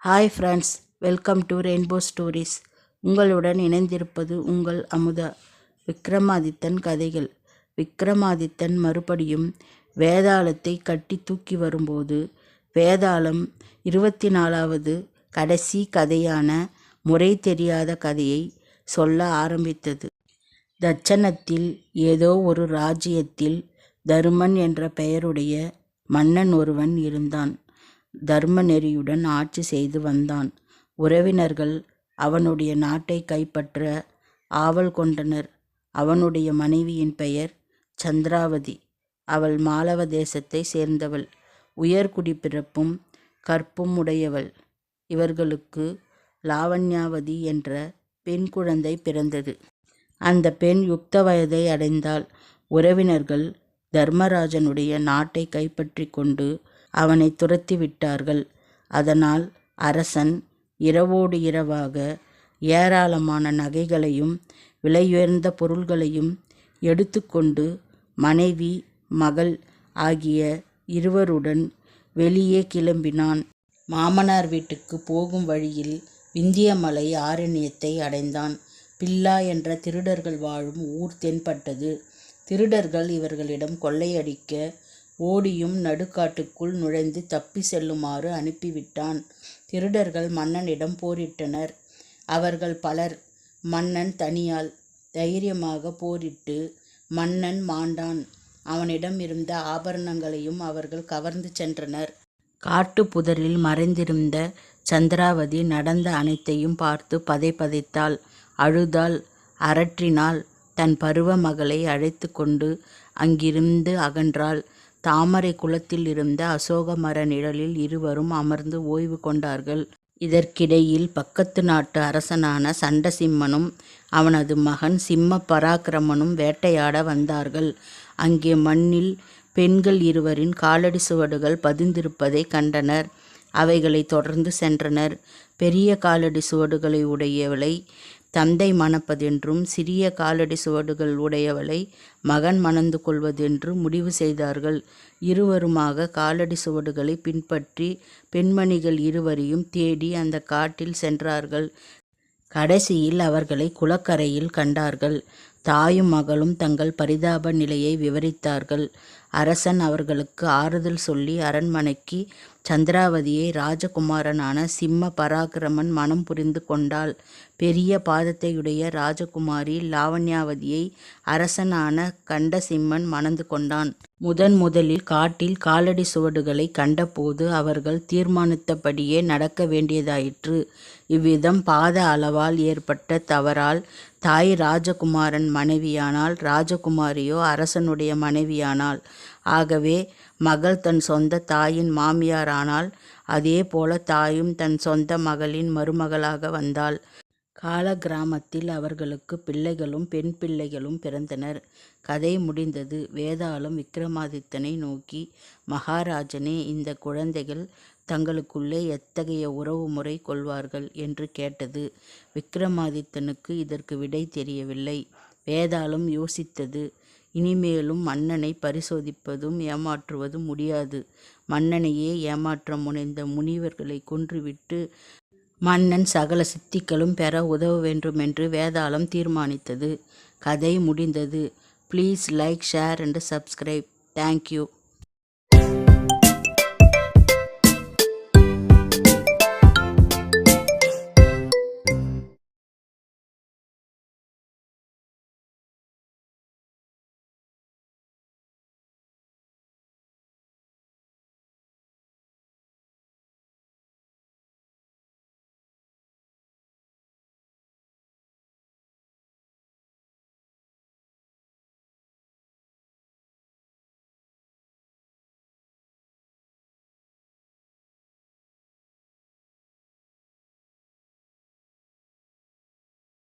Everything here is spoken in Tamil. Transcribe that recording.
Hi friends, welcome to rainbow stories. உங்களுடன் இணைந்திருப்பது உங்கள் அமுதா. விக்ரமாதித்தன் கதைகள். விக்ரமாதித்தன் மறுபடியும் வேதாளத்தை கட்டி தூக்கி வரும்போது வேதாளம் 24வது கடைசி கதையான முறை தெரியாத கதையை சொல்ல ஆரம்பித்தது. தட்சணத்தில் ஏதோ ஒரு ராஜ்யத்தில் தருமன் என்ற பெயருடைய மன்னன் ஒருவன் இருந்தான். தர்ம நெறியுடன் ஆட்சி செய்து வந்தான். உறவினர்கள் அவனுடைய நாட்டை கைப்பற்ற ஆவல் கொண்டனர். அவனுடைய மனைவியின் பெயர் சந்திராவதி. அவள் மாலவ தேசத்தை சேர்ந்தவள். உயர்குடி பிறப்பும் கற்பும் உடையவள். இவர்களுக்கு லாவண்யாவதி என்ற பெண் குழந்தை பிறந்தது. அந்த பெண் யுக்த வயதை அடைந்தாள். உறவினர்கள் தர்மராஜனுடைய நாட்டை கைப்பற்றி கொண்டு அவனை துரத்தி விட்டார்கள். அதனால் அரசன் இரவோடு இரவாக ஏராளமான நகைகளையும் விலையுயர்ந்த பொருள்களையும் எடுத்துக்கொண்டு மனைவி மகள் ஆகிய இருவருடன் வெளியே கிளம்பினான். மாமனார் வீட்டுக்கு போகும் வழியில் விந்தியமலை ஆரண்யத்தை அடைந்தான். பில்லா என்ற திருடர்கள் வாழும் ஊர் தென்பட்டது. திருடர்கள் இவர்களிடம் கொள்ளையடிக்க ஓடியும் நடுக்காட்டுக்குள் நுழைந்து தப்பி செல்லுமாறு அனுப்பிவிட்டான். திருடர்கள் மன்னனிடம் போரிட்டனர். அவர்கள் பலர். மன்னன் தனியால் தைரியமாக போரிட்டு மன்னன் மாண்டான். அவனிடம் இருந்த ஆபரணங்களையும் அவர்கள் கவர்ந்து சென்றனர். காட்டு புதரில் மறைந்திருந்த சந்திராவதி நடந்த அனைத்தையும் பார்த்து பதைபதைத்தாள், அழுதாள், அரற்றினாள். தன் பருவ மகளை அழைத்து கொண்டு அங்கிருந்து அகன்றாள். தாமரை குளத்தில் இருந்த அசோக மர நிழலில் இருவரும் அமர்ந்து ஓய்வு கொண்டார்கள். இதற்கிடையில் பக்கத்து நாட்டு அரசனான சண்டசிம்மனும் அவனது மகன் சிம்ம பராக்கிரமனும் வேட்டையாட வந்தார்கள். அங்கே மண்ணில் பெண்கள் இருவரின் காலடி சுவடுகள் பதிந்திருப்பதை கண்டனர். அவைகளை தொடர்ந்து சென்றனர். பெரிய காலடி சுவடுகளை உடையவளை தந்தை மணப்பதென்றும் சிறிய காலடி சுவடுகள் உடையவளை மகன் மணந்து கொள்வதென்று முடிவு செய்தார்கள். இருவருமாக காலடி சுவடுகளை பின்பற்றி பெண்மணிகள் இருவரையும் தேடி அந்த காட்டில் சென்றார்கள். கடைசியில் அவர்களை குளக்கரையில் கண்டார்கள். தாயும் மகளும் தங்கள் பரிதாப நிலையை விவரித்தார்கள். அரசன் அவர்களுக்கு ஆறுதல் சொல்லி அரண்மனைக்கு சந்திராவதியை ராஜகுமாரனான சிம்ம பராக்கிரமன் மனம் புரிந்து கொண்டாள். பெரிய பாதத்தையுடைய ராஜகுமாரி லாவண்யாவதியை அரசனான கண்டசிம்மன் மணந்து கொண்டான். முதலில் காட்டில் காலடி சுவடுகளை கண்டபோது அவர்கள் தீர்மானித்தபடியே நடக்க வேண்டியதாயிற்று. இவ்விதம் பாத அளவால் ஏற்பட்ட தவறால் தாய் ராஜகுமாரன் மனைவியானால், ராஜகுமாரியோ அரசனுடைய மனைவியானாள். ஆகவே மகள் தன் சொந்த தாயின் மாமியாரானால், அதே போல தாயும் தன் சொந்த மகளின் மருமகளாக வந்தாள். கால கிராமத்தில் அவர்களுக்கு பிள்ளைகளும் பெண் பிள்ளைகளும் பிறந்தனர். கதை முடிந்தது. வேதாளம் விக்ரமாதித்தனை நோக்கி, மகாராஜனே, இந்த குழந்தைகள் தங்களுக்குள்ளே எத்தகைய உறவு முறை கொள்வார்கள் என்று கேட்டது. விக்ரமாதித்தனுக்கு இதற்கு விடை தெரியவில்லை. வேதாளம் யோசித்தது. இனிமேலும் மன்னனை பரிசோதிப்பதும் ஏமாற்றுவதும் முடியாது. மன்னனையே ஏமாற்ற முனைந்த முனிவர்களை கொன்றுவிட்டு மன்னன் சகல சித்திகளும் பெற உதவ வேண்டுமென்று வேதாளம் தீர்மானித்தது. கதை முடிந்தது. Please like, share and subscribe. Thank you.